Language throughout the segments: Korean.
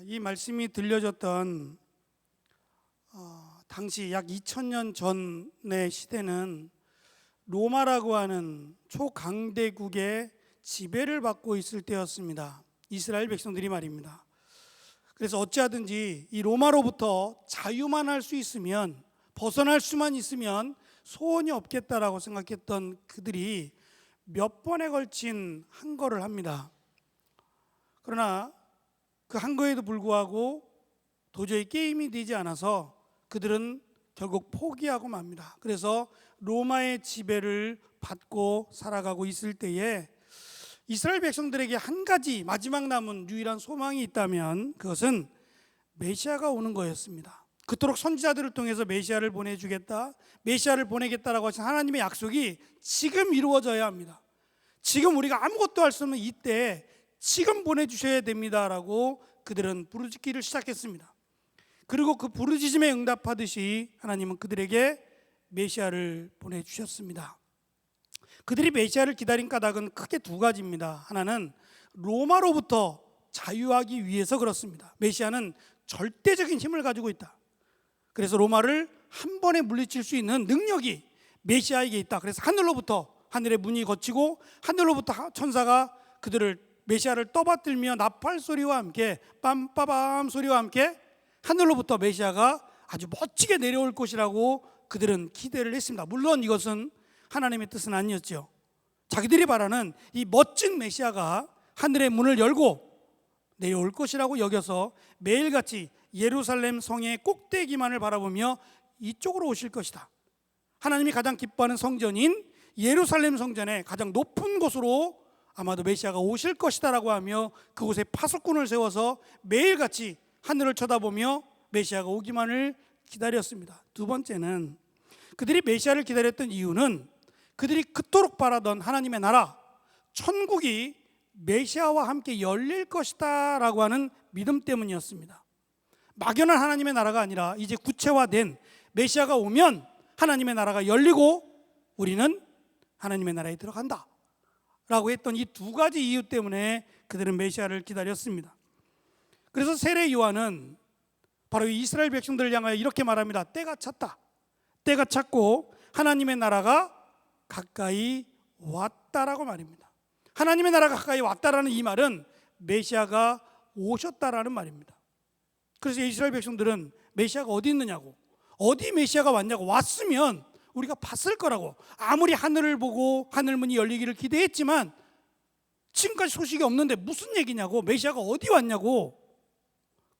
이 말씀이 들려졌던 당시 약 2000년 전의 시대는 로마라고 하는 초강대국의 지배를 받고 있을 때였습니다. 이스라엘 백성들이 말입니다. 그래서 어찌하든지 이 로마로부터 자유만 할 수 있으면, 벗어날 수만 있으면 소원이 없겠다라고 생각했던 그들이 몇 번에 걸친 항거를 합니다. 그러나 그 항거에도 불구하고 도저히 게임이 되지 않아서 그들은 결국 포기하고 맙니다. 그래서 로마의 지배를 받고 살아가고 있을 때에 이스라엘 백성들에게 한 가지 마지막 남은 유일한 소망이 있다면 그것은 메시아가 오는 거였습니다. 그토록 선지자들을 통해서 메시아를 보내주겠다, 메시아를 보내겠다라고 하신 하나님의 약속이 지금 이루어져야 합니다. 지금 우리가 아무것도 할 수 없는 이때 지금 보내주셔야 됩니다라고 그들은 부르짖기를 시작했습니다. 그리고 그 부르짖음에 응답하듯이 하나님은 그들에게 메시아를 보내주셨습니다. 그들이 메시아를 기다린 까닭은 크게 두 가지입니다. 하나는 로마로부터 자유하기 위해서 그렇습니다. 메시아는 절대적인 힘을 가지고 있다. 그래서 로마를 한 번에 물리칠 수 있는 능력이 메시아에게 있다. 그래서 하늘로부터, 하늘의 문이 걷히고 하늘로부터 천사가 그들을, 메시아를 떠받들며 나팔 소리와 함께, 빰빠밤 소리와 함께 하늘로부터 메시아가 아주 멋지게 내려올 것이라고 그들은 기대를 했습니다. 물론 이것은 하나님의 뜻은 아니었죠. 자기들이 바라는 이 멋진 메시아가 하늘의 문을 열고 내려올 것이라고 여겨서 매일같이 예루살렘 성의 꼭대기만을 바라보며 이쪽으로 오실 것이다. 하나님이 가장 기뻐하는 성전인 예루살렘 성전의 가장 높은 곳으로 아마도 메시아가 오실 것이다 라고 하며 그곳에 파수꾼을 세워서 매일같이 하늘을 쳐다보며 메시아가 오기만을 기다렸습니다. 두 번째는 그들이 메시아를 기다렸던 이유는 그들이 그토록 바라던 하나님의 나라, 천국이 메시아와 함께 열릴 것이다 라고 하는 믿음 때문이었습니다. 막연한 하나님의 나라가 아니라 이제 구체화된 메시아가 오면 하나님의 나라가 열리고 우리는 하나님의 나라에 들어간다 라고 했던 이 두 가지 이유 때문에 그들은 메시아를 기다렸습니다. 그래서 세례 요한은 바로 이스라엘 백성들을 향하여 이렇게 말합니다. 때가 찼다. 때가 찼고 하나님의 나라가 가까이 왔다라고 말입니다. 하나님의 나라가 가까이 왔다라는 이 말은 메시아가 오셨다라는 말입니다. 그래서 이스라엘 백성들은 메시아가 어디 있느냐고, 어디 메시아가 왔냐고, 왔으면 우리가 봤을 거라고, 아무리 하늘을 보고 하늘문이 열리기를 기대했지만 지금까지 소식이 없는데 무슨 얘기냐고, 메시아가 어디 왔냐고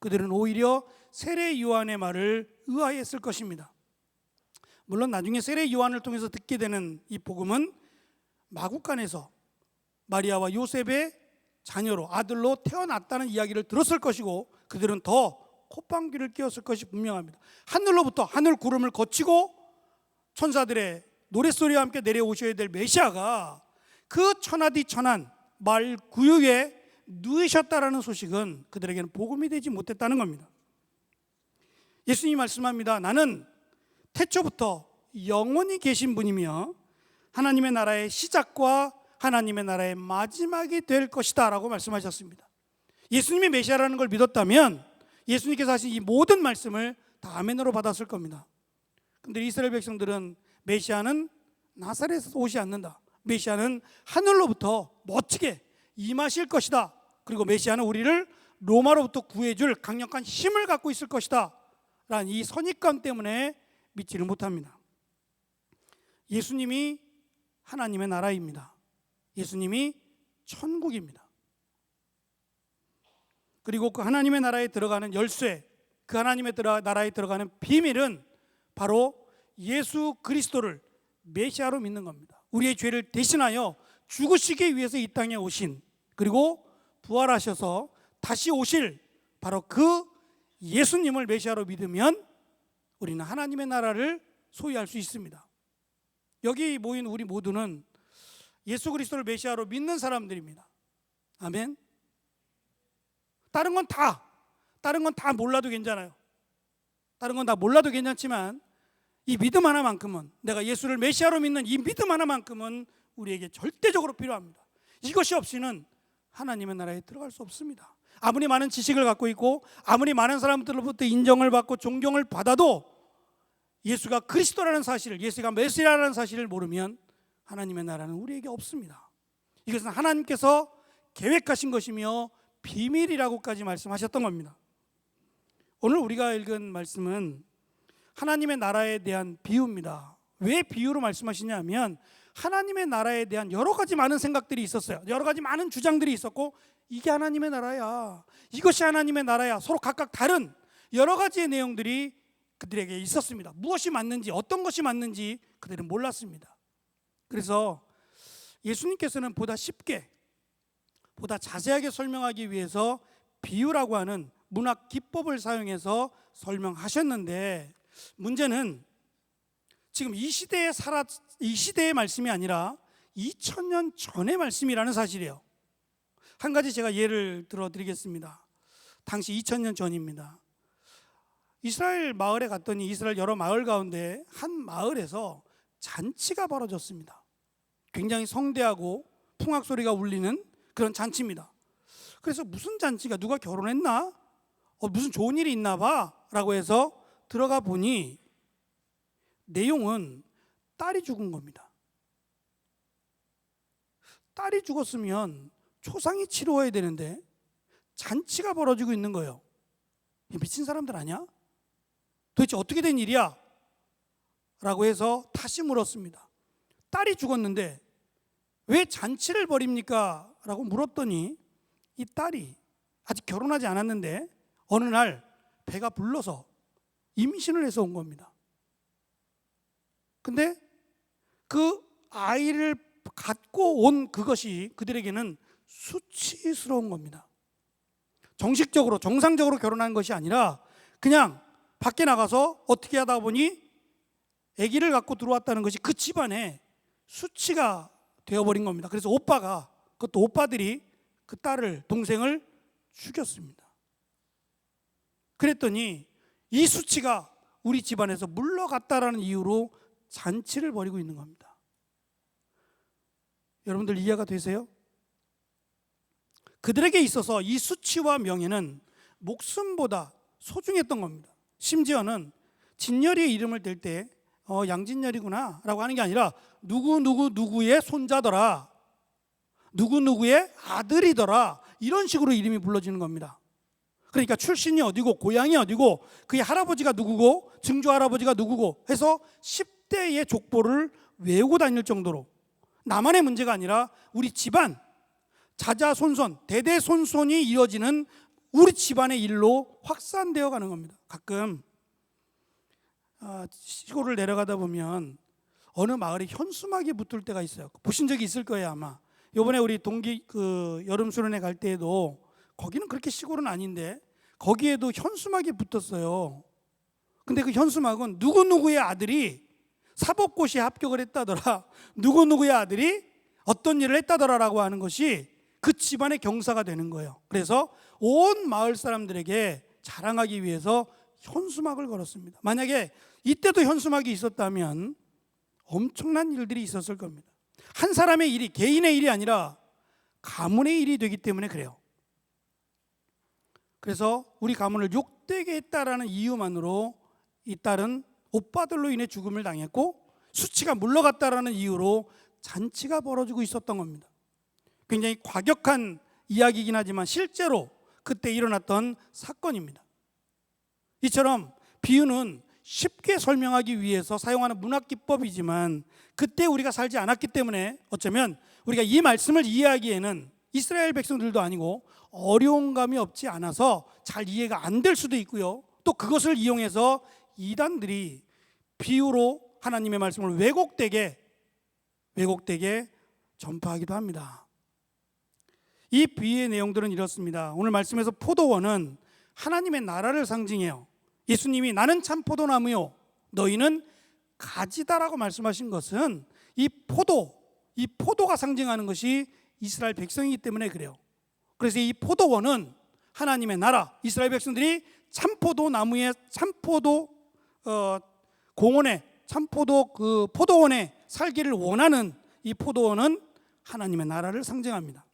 그들은 오히려 세례 요한의 말을 의아해했을 것입니다. 물론 나중에 세례 요한을 통해서 듣게 되는 이 복음은 마구간에서 마리아와 요셉의 자녀로, 아들로 태어났다는 이야기를 들었을 것이고 그들은 더 콧방귀를 뀌었을 것이 분명합니다. 하늘로부터 하늘 구름을 거치고 천사들의 노랫소리와 함께 내려오셔야 될 메시아가 그 천하디천한 말 구유에 누이셨다라는 소식은 그들에게는 복음이 되지 못했다는 겁니다. 예수님이 말씀합니다. 나는 태초부터 영원히 계신 분이며 하나님의 나라의 시작과 하나님의 나라의 마지막이 될 것이다 라고 말씀하셨습니다. 예수님이 메시아라는 걸 믿었다면 예수님께서 하신 이 모든 말씀을 다 아멘으로 받았을 겁니다. 그런데 이스라엘 백성들은 메시아는 나사렛에서 오지 않는다, 메시아는 하늘로부터 멋지게 임하실 것이다, 그리고 메시아는 우리를 로마로부터 구해줄 강력한 힘을 갖고 있을 것이다 라는 이 선입관 때문에 믿지를 못합니다. 예수님이 하나님의 나라입니다. 예수님이 천국입니다. 그리고 그 하나님의 나라에 들어가는 열쇠, 그 하나님의 나라에 들어가는 비밀은 바로 예수 그리스도를 메시아로 믿는 겁니다. 우리의 죄를 대신하여 죽으시기 위해서 이 땅에 오신, 그리고 부활하셔서 다시 오실 바로 그 예수님을 메시아로 믿으면 우리는 하나님의 나라를 소유할 수 있습니다. 여기 모인 우리 모두는 예수 그리스도를 메시아로 믿는 사람들입니다. 아멘. 다른 건 다 몰라도 괜찮아요. 다른 건 다 몰라도 괜찮지만 이 믿음 하나만큼은, 내가 예수를 메시아로 믿는 이 믿음 하나만큼은 우리에게 절대적으로 필요합니다. 이것이 없이는 하나님의 나라에 들어갈 수 없습니다. 아무리 많은 지식을 갖고 있고 아무리 많은 사람들로부터 인정을 받고 존경을 받아도 예수가 그리스도라는 사실을, 예수가 메시아라는 사실을 모르면 하나님의 나라는 우리에게 없습니다. 이것은 하나님께서 계획하신 것이며 비밀이라고까지 말씀하셨던 겁니다. 오늘 우리가 읽은 말씀은 하나님의 나라에 대한 비유입니다. 왜 비유로 말씀하시냐면 하나님의 나라에 대한 여러 가지 많은 생각들이 있었어요. 여러 가지 많은 주장들이 있었고 이게 하나님의 나라야, 이것이 하나님의 나라야, 서로 각각 다른 여러 가지의 내용들이 그들에게 있었습니다. 무엇이 맞는지, 어떤 것이 맞는지 그들은 몰랐습니다. 그래서 예수님께서는 보다 쉽게, 보다 자세하게 설명하기 위해서 비유라고 하는 문학 기법을 사용해서 설명하셨는데, 문제는 지금 이 시대의 말씀이 아니라 2000년 전의 말씀이라는 사실이에요. 한 가지 제가 예를 들어 드리겠습니다. 당시 2000년 전입니다. 이스라엘 마을에 갔더니 이스라엘 여러 마을 가운데 한 마을에서 잔치가 벌어졌습니다. 굉장히 성대하고 풍악 소리가 울리는 그런 잔치입니다. 그래서 무슨 잔치가, 누가 결혼했나? 무슨 좋은 일이 있나 봐 라고 해서 들어가 보니 내용은 딸이 죽은 겁니다. 딸이 죽었으면 초상이 치러야 되는데 잔치가 벌어지고 있는 거예요. 미친 사람들 아니야? 도대체 어떻게 된 일이야? 라고 해서 다시 물었습니다. 딸이 죽었는데 왜 잔치를 벌입니까? 라고 물었더니 이 딸이 아직 결혼하지 않았는데 어느 날 배가 불러서 임신을 해서 온 겁니다. 근데 그 아이를 갖고 온 그것이 그들에게는 수치스러운 겁니다. 정식적으로, 정상적으로 결혼한 것이 아니라 그냥 밖에 나가서 어떻게 하다 보니 아기를 갖고 들어왔다는 것이 그 집안에 수치가 되어버린 겁니다. 그래서 그것도 오빠들이 그 딸을, 동생을 죽였습니다. 그랬더니 이 수치가 우리 집안에서 물러갔다라는 이유로 잔치를 벌이고 있는 겁니다. 여러분들 이해가 되세요? 그들에게 있어서 이 수치와 명예는 목숨보다 소중했던 겁니다. 심지어는 진열이의 이름을 댈 때 양진열이구나 라고 하는 게 아니라 누구의 손자더라, 누구의 아들이더라, 이런 식으로 이름이 불러지는 겁니다. 그러니까 출신이 어디고 고향이 어디고 그의 할아버지가 누구고 증조 할아버지가 누구고 해서 10대의 족보를 외우고 다닐 정도로, 나만의 문제가 아니라 우리 집안 자자손손 대대손손이 이어지는 우리 집안의 일로 확산되어 가는 겁니다. 가끔 시골을 내려가다 보면 어느 마을에 현수막이 붙을 때가 있어요. 보신 적이 있을 거예요 아마. 이번에 우리 동기 여름 수련회 갈 때에도 거기는 그렇게 시골은 아닌데 거기에도 현수막이 붙었어요. 근데 그 현수막은 누구의 아들이 사법고시에 합격을 했다더라, 누구의 아들이 어떤 일을 했다더라라고 하는 것이 그 집안의 경사가 되는 거예요. 그래서 온 마을 사람들에게 자랑하기 위해서 현수막을 걸었습니다. 만약에 이때도 현수막이 있었다면 엄청난 일들이 있었을 겁니다. 한 사람의 일이, 개인의 일이 아니라 가문의 일이 되기 때문에 그래요. 그래서 우리 가문을 욕되게 했다라는 이유만으로 이 딸은 오빠들로 인해 죽음을 당했고 수치가 물러갔다라는 이유로 잔치가 벌어지고 있었던 겁니다. 굉장히 과격한 이야기이긴 하지만 실제로 그때 일어났던 사건입니다. 이처럼 비유는 쉽게 설명하기 위해서 사용하는 문학 기법이지만 그때 우리가 살지 않았기 때문에 어쩌면 우리가 이 말씀을 이해하기에는 이스라엘 백성들도 아니고 어려운 감이 없지 않아서 잘 이해가 안 될 수도 있고요. 또 그것을 이용해서 이단들이 비유로 하나님의 말씀을 왜곡되게 전파하기도 합니다. 이 비유의 내용들은 이렇습니다. 오늘 말씀에서 포도원은 하나님의 나라를 상징해요. 예수님이 나는 참 포도나무요 너희는 가지다라고 말씀하신 것은 이 포도가 상징하는 것이 이스라엘 백성이기 때문에 그래요. 그래서 이 포도원은 하나님의 나라, 이스라엘 백성들이 참포도나무의 포도원에 살기를 원하는 이 포도원은 하나님의 나라를 상징합니다.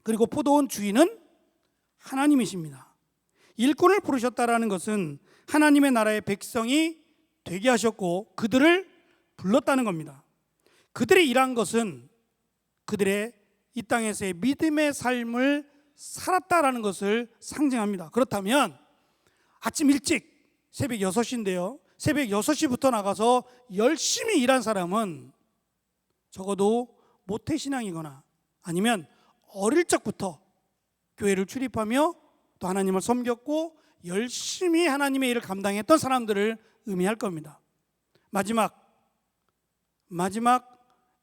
그리고 포도원 주인은 하나님이십니다. 일꾼을 부르셨다라는 것은 하나님의 나라의 백성이 되게 하셨고 그들을 불렀다는 겁니다. 그들이 일한 것은 그들의 이 땅에서의 믿음의 삶을 살았다라는 것을 상징합니다. 그렇다면 아침 일찍 새벽 6시인데요. 새벽 6시부터 나가서 열심히 일한 사람은 적어도 모태신앙이거나 아니면 어릴 적부터 교회를 출입하며 또 하나님을 섬겼고 열심히 하나님의 일을 감당했던 사람들을 의미할 겁니다. 마지막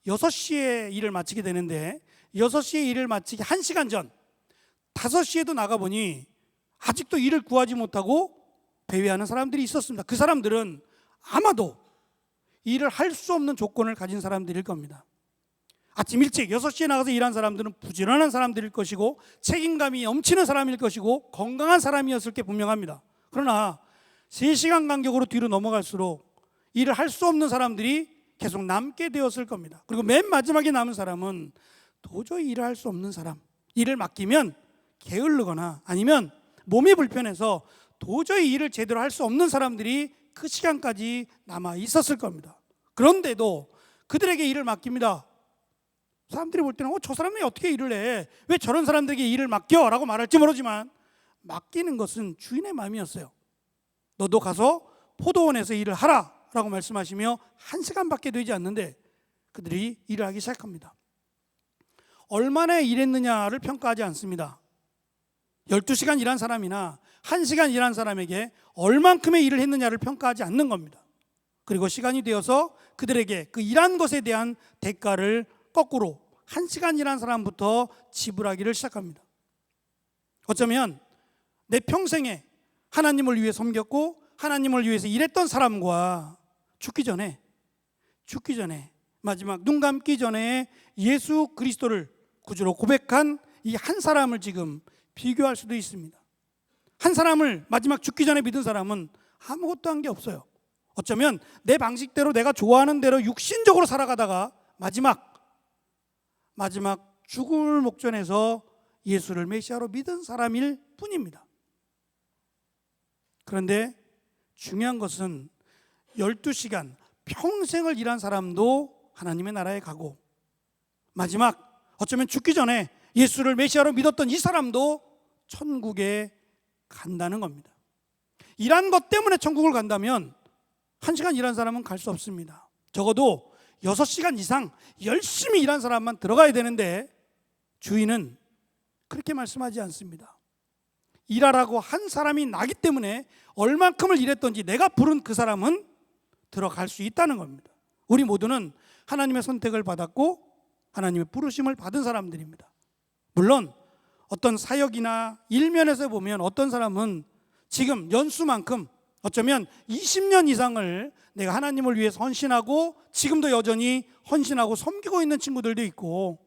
6시에 일을 마치게 되는데 6시에 일을 마치기 1시간 전 5시에도 나가보니 아직도 일을 구하지 못하고 배회하는 사람들이 있었습니다. 그 사람들은 아마도 일을 할 수 없는 조건을 가진 사람들일 겁니다. 아침 일찍 6시에 나가서 일한 사람들은 부지런한 사람들일 것이고 책임감이 넘치는 사람일 것이고 건강한 사람이었을 게 분명합니다. 그러나 3시간 간격으로 뒤로 넘어갈수록 일을 할 수 없는 사람들이 계속 남게 되었을 겁니다. 그리고 맨 마지막에 남은 사람은 도저히 일을 할 수 없는 사람, 일을 맡기면 게을르거나 아니면 몸이 불편해서 도저히 일을 제대로 할 수 없는 사람들이 그 시간까지 남아 있었을 겁니다. 그런데도 그들에게 일을 맡깁니다. 사람들이 볼 때는 저 사람이 어떻게 일을 해? 왜 저런 사람들에게 일을 맡겨? 라고 말할지 모르지만 맡기는 것은 주인의 마음이었어요. 너도 가서 포도원에서 일을 하라 라고 말씀하시며 1시간밖에 되지 않는데 그들이 일을 하기 시작합니다. 얼마나 일했느냐를 평가하지 않습니다. 12시간 일한 사람이나 1시간 일한 사람에게 얼만큼의 일을 했느냐를 평가하지 않는 겁니다. 그리고 시간이 되어서 그들에게 그 일한 것에 대한 대가를 거꾸로 1시간 일한 사람부터 지불하기를 시작합니다. 어쩌면 내 평생에 하나님을 위해 섬겼고 하나님을 위해서 일했던 사람과 죽기 전에 마지막 눈 감기 전에 예수 그리스도를 구주로 고백한 이 한 사람을 지금 비교할 수도 있습니다. 한 사람을 마지막 죽기 전에 믿은 사람은 아무것도 한 게 없어요. 어쩌면 내 방식대로 내가 좋아하는 대로 육신적으로 살아가다가 마지막 죽을 목전에서 예수를 메시아로 믿은 사람일 뿐입니다. 그런데 중요한 것은 12시간 평생을 일한 사람도 하나님의 나라에 가고 마지막 어쩌면 죽기 전에 예수를 메시아로 믿었던 이 사람도 천국에 간다는 겁니다. 일한 것 때문에 천국을 간다면 1시간 일한 사람은 갈 수 없습니다. 적어도 6시간 이상 열심히 일한 사람만 들어가야 되는데 주인은 그렇게 말씀하지 않습니다. 일하라고 한 사람이 나기 때문에 얼만큼을 일했던지 내가 부른 그 사람은 들어갈 수 있다는 겁니다. 우리 모두는 하나님의 선택을 받았고 하나님의 부르심을 받은 사람들입니다. 물론 어떤 사역이나 일면에서 보면 어떤 사람은 지금 연수만큼 어쩌면 20년 이상을 내가 하나님을 위해서 헌신하고 지금도 여전히 헌신하고 섬기고 있는 친구들도 있고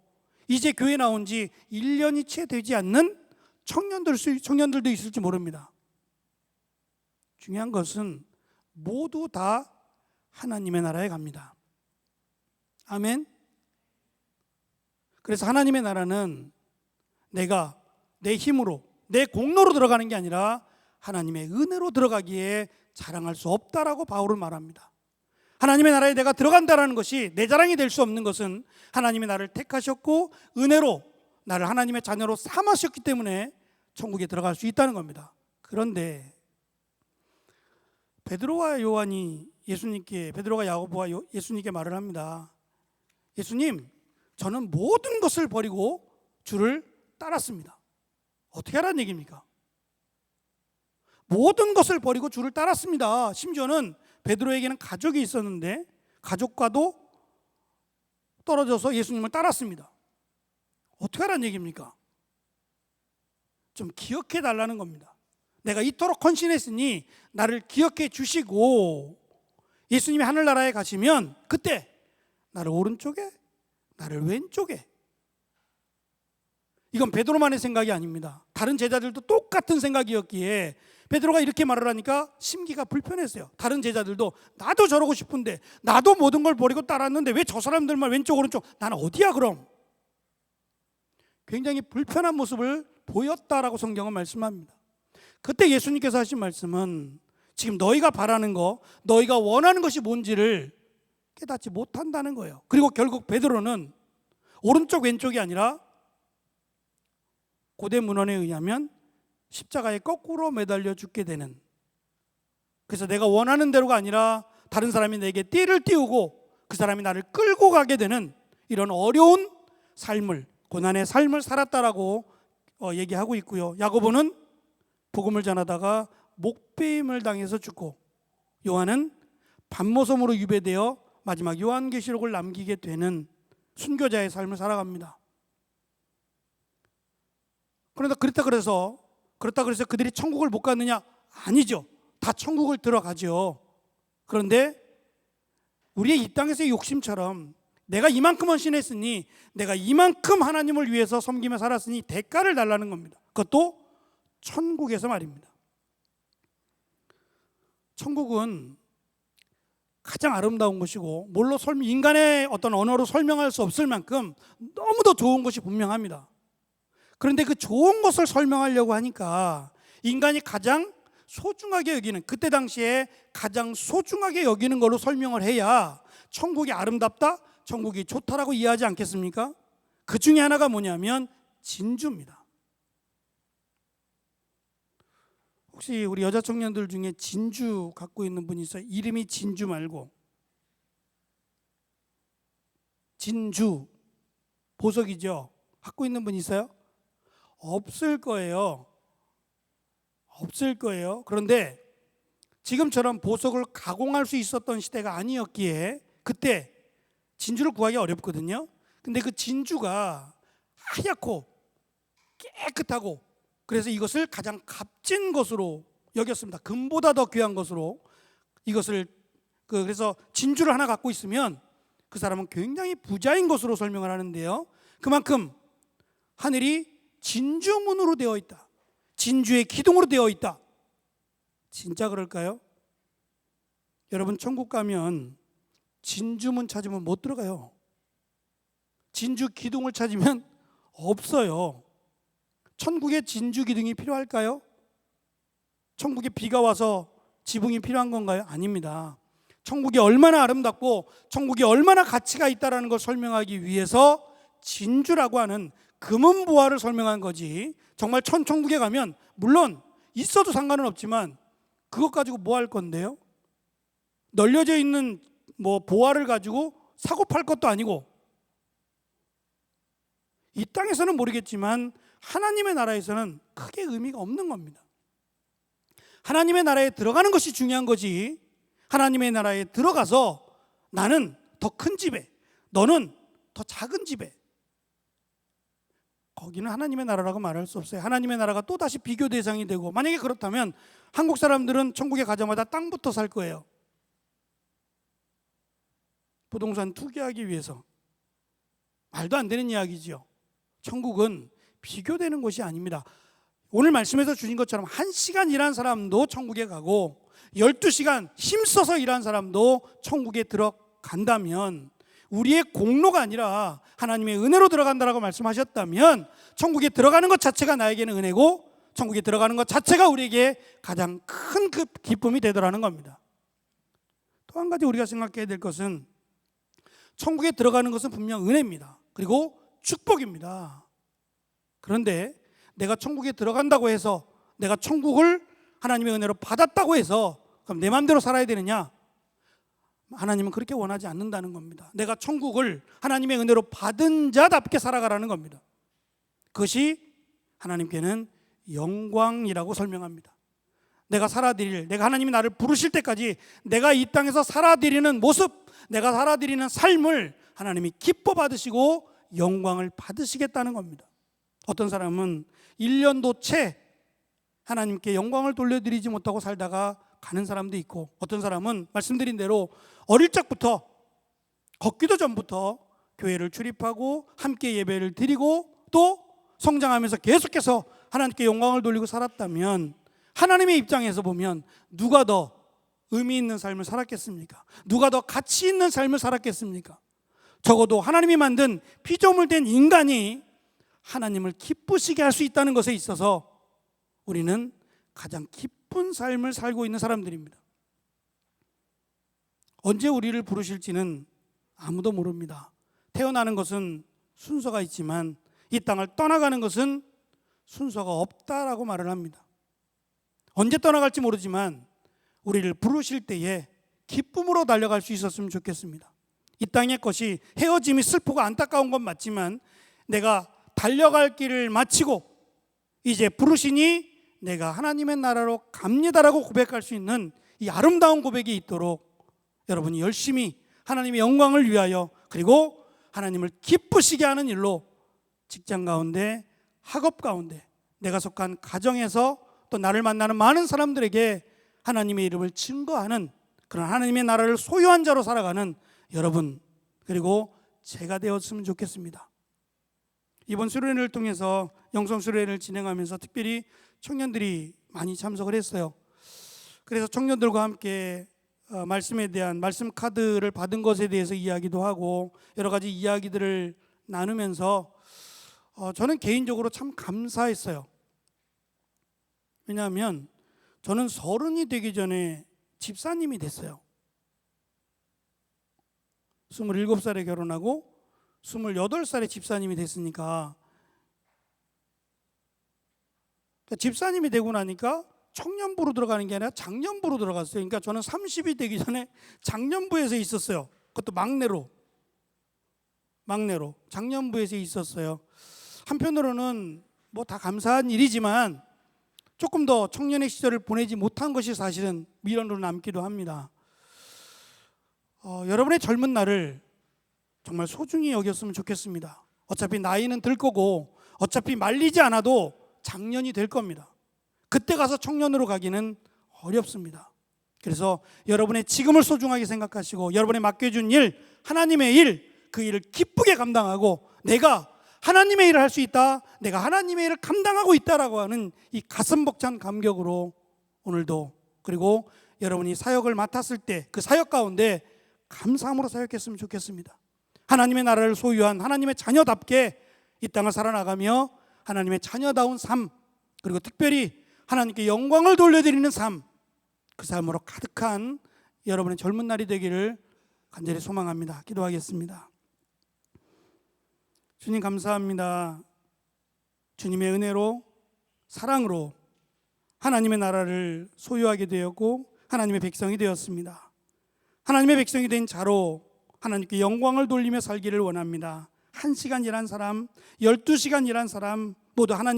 이제 교회 나온 지 1년이 채 되지 않는 청년들도 있을지 모릅니다. 중요한 것은 모두 다 하나님의 나라에 갑니다. 아멘. 그래서 하나님의 나라는 내가 내 힘으로 내 공로로 들어가는 게 아니라 하나님의 은혜로 들어가기에 자랑할 수 없다라고 바울은 말합니다. 하나님의 나라에 내가 들어간다라는 것이 내 자랑이 될 수 없는 것은 하나님이 나를 택하셨고 은혜로 나를 하나님의 자녀로 삼으셨기 때문에 천국에 들어갈 수 있다는 겁니다. 그런데 베드로와 야고보와 예수님께 말을 합니다. 예수님, 저는 모든 것을 버리고 주를 따랐습니다. 어떻게 하라는 얘기입니까? 모든 것을 버리고 주를 따랐습니다. 심지어는 베드로에게는 가족이 있었는데 가족과도 떨어져서 예수님을 따랐습니다. 어떻게 하라는 얘기입니까? 좀 기억해 달라는 겁니다. 내가 이토록 헌신했으니 나를 기억해 주시고 예수님이 하늘나라에 가시면 그때 나를 오른쪽에 나를 왼쪽에. 이건 베드로만의 생각이 아닙니다. 다른 제자들도 똑같은 생각이었기에 베드로가 이렇게 말을 하니까 심기가 불편했어요. 다른 제자들도 나도 저러고 싶은데 나도 모든 걸 버리고 따랐는데 왜 저 사람들만 왼쪽 오른쪽 나는 어디야 그럼? 굉장히 불편한 모습을 보였다라고 성경은 말씀합니다. 그때 예수님께서 하신 말씀은 지금 너희가 바라는 거, 너희가 원하는 것이 뭔지를 깨닫지 못한다는 거예요. 그리고 결국 베드로는 오른쪽 왼쪽이 아니라 고대 문헌에 의하면 십자가에 거꾸로 매달려 죽게 되는, 그래서 내가 원하는 대로가 아니라 다른 사람이 내게 띠를 띄우고 그 사람이 나를 끌고 가게 되는 이런 어려운 삶을, 고난의 삶을 살았다라고 얘기하고 있고요. 야고보는 복음을 전하다가 목배임을 당해서 죽고, 요한은 밤모섬으로 유배되어 마지막 요한계시록을 남기게 되는 순교자의 삶을 살아갑니다. 그런데 그렇다 그래서 그들이 천국을 못 갔느냐? 아니죠. 다 천국을 들어가죠. 그런데 우리의 이 땅에서의 욕심처럼 내가 이만큼 헌신했으니, 내가 이만큼 하나님을 위해서 섬기며 살았으니 대가를 달라는 겁니다. 그것도 천국에서 말입니다. 천국은 가장 아름다운 것이고, 물론 인간의 어떤 언어로 설명할 수 없을 만큼 너무도 좋은 것이 분명합니다. 그런데 그 좋은 것을 설명하려고 하니까 인간이 가장 소중하게 여기는, 그때 당시에 가장 소중하게 여기는 걸로 설명을 해야 천국이 아름답다, 천국이 좋다라고 이해하지 않겠습니까? 그 중에 하나가 뭐냐면 진주입니다. 혹시 우리 여자 청년들 중에 진주 갖고 있는 분이 있어요? 이름이 진주 말고 진주, 보석이죠. 갖고 있는 분 있어요? 없을 거예요. 없을 거예요. 그런데 지금처럼 보석을 가공할 수 있었던 시대가 아니었기에 그때 진주를 구하기 어렵거든요. 근데 그 진주가 하얗고 깨끗하고, 그래서 이것을 가장 값진 것으로 여겼습니다. 금보다 더 귀한 것으로 이것을, 그래서 진주를 하나 갖고 있으면 그 사람은 굉장히 부자인 것으로 설명을 하는데요. 그만큼 하늘이 진주문으로 되어 있다, 진주의 기둥으로 되어 있다. 진짜 그럴까요? 여러분, 천국 가면 진주문 찾으면 못 들어가요. 진주 기둥을 찾으면 없어요. 천국에 진주 기둥이 필요할까요? 천국에 비가 와서 지붕이 필요한 건가요? 아닙니다. 천국이 얼마나 아름답고 천국이 얼마나 가치가 있다는 걸 설명하기 위해서 진주라고 하는 금은 보화를 설명한 거지, 정말 천국에 가면 물론 있어도 상관은 없지만 그것 가지고 뭐 할 건데요? 널려져 있는 보화를 가지고 사고 팔 것도 아니고, 이 땅에서는 모르겠지만 하나님의 나라에서는 크게 의미가 없는 겁니다. 하나님의 나라에 들어가는 것이 중요한 거지, 하나님의 나라에 들어가서 나는 더 큰 집에, 너는 더 작은 집에, 거기는 하나님의 나라라고 말할 수 없어요. 하나님의 나라가 또다시 비교 대상이 되고, 만약에 그렇다면 한국 사람들은 천국에 가자마자 땅부터 살 거예요. 부동산 투기하기 위해서. 말도 안 되는 이야기죠. 천국은 비교되는 곳이 아닙니다. 오늘 말씀에서 주신 것처럼 1시간 일한 사람도 천국에 가고 12시간 힘써서 일한 사람도 천국에 들어간다면, 우리의 공로가 아니라 하나님의 은혜로 들어간다라고 말씀하셨다면, 천국에 들어가는 것 자체가 나에게는 은혜고 천국에 들어가는 것 자체가 우리에게 가장 큰 그 기쁨이 되더라는 겁니다. 또 한 가지 우리가 생각해야 될 것은, 천국에 들어가는 것은 분명 은혜입니다. 그리고 축복입니다. 그런데 내가 천국에 들어간다고 해서, 내가 천국을 하나님의 은혜로 받았다고 해서 그럼 내 마음대로 살아야 되느냐? 하나님은 그렇게 원하지 않는다는 겁니다. 내가 천국을 하나님의 은혜로 받은 자답게 살아가라는 겁니다. 그것이 하나님께는 영광이라고 설명합니다. 내가 하나님이 나를 부르실 때까지 내가 이 땅에서 살아드리는 모습, 내가 살아드리는 삶을 하나님이 기뻐 받으시고 영광을 받으시겠다는 겁니다. 어떤 사람은 1년도 채 하나님께 영광을 돌려드리지 못하고 살다가 가는 사람도 있고, 어떤 사람은 말씀드린 대로 어릴 적부터, 걷기도 전부터 교회를 출입하고 함께 예배를 드리고 또 성장하면서 계속해서 하나님께 영광을 돌리고 살았다면, 하나님의 입장에서 보면 누가 더 의미 있는 삶을 살았겠습니까? 누가 더 가치 있는 삶을 살았겠습니까? 적어도 하나님이 만든 피조물 된 인간이 하나님을 기쁘시게 할 수 있다는 것에 있어서 우리는 가장 기쁜 삶을 살고 있는 사람들입니다. 언제 우리를 부르실지는 아무도 모릅니다. 태어나는 것은 순서가 있지만 이 땅을 떠나가는 것은 순서가 없다라고 말을 합니다. 언제 떠나갈지 모르지만 우리를 부르실 때에 기쁨으로 달려갈 수 있었으면 좋겠습니다. 이 땅의 것이 헤어짐이 슬프고 안타까운 건 맞지만 내가 달려갈 길을 마치고 이제 부르시니 내가 하나님의 나라로 갑니다라고 고백할 수 있는 이 아름다운 고백이 있도록 여러분이 열심히 하나님의 영광을 위하여 그리고 하나님을 기쁘시게 하는 일로 직장 가운데, 학업 가운데, 내가 속한 가정에서 또 나를 만나는 많은 사람들에게 하나님의 이름을 증거하는 그런 하나님의 나라를 소유한 자로 살아가는 여러분, 그리고 제가 되었으면 좋겠습니다. 이번 수련회를 통해서 영성 수련회를 진행하면서 특별히 청년들이 많이 참석을 했어요. 그래서 청년들과 함께 말씀에 대한 말씀 카드를 받은 것에 대해서 이야기도 하고 여러 가지 이야기들을 나누면서 저는 개인적으로 참 감사했어요. 왜냐하면 저는 30이 되기 전에 집사님이 됐어요. 27살에 결혼하고 28살에 집사님이 됐으니까 집사님이 되고 나니까 청년부로 들어가는 게 아니라 장년부로 들어갔어요. 그러니까 저는 30이 되기 전에 장년부에서 있었어요. 그것도 막내로 장년부에서 있었어요. 한편으로는 뭐 다 감사한 일이지만 조금 더 청년의 시절을 보내지 못한 것이 사실은 미련으로 남기도 합니다. 여러분의 젊은 날을 정말 소중히 여겼으면 좋겠습니다. 어차피 나이는 들 거고 어차피 말리지 않아도 장년이 될 겁니다. 그때 가서 청년으로 가기는 어렵습니다. 그래서 여러분의 지금을 소중하게 생각하시고 여러분의 맡겨준 일, 하나님의 일, 그 일을 기쁘게 감당하고 내가 하나님의 일을 할 수 있다, 내가 하나님의 일을 감당하고 있다라고 하는 이 가슴 벅찬 감격으로 오늘도 그리고 여러분이 사역을 맡았을 때 그 사역 가운데 감사함으로 사역했으면 좋겠습니다. 하나님의 나라를 소유한 하나님의 자녀답게 이 땅을 살아나가며 하나님의 자녀다운 삶, 그리고 특별히 하나님께 영광을 돌려드리는 삶, 그 삶으로 가득한 여러분의 젊은 날이 되기를 간절히 소망합니다. 기도하겠습니다. 주님 감사합니다. 주님의 은혜로 사랑으로 하나님의 나라를 소유하게 되었고 하나님의 백성이 되었습니다. 하나님의 백성이 된 자로 하나님께 영광을 돌리며 살기를 원합니다. 1시간 일한 사람, 12시간 일한 사람 모두 하나님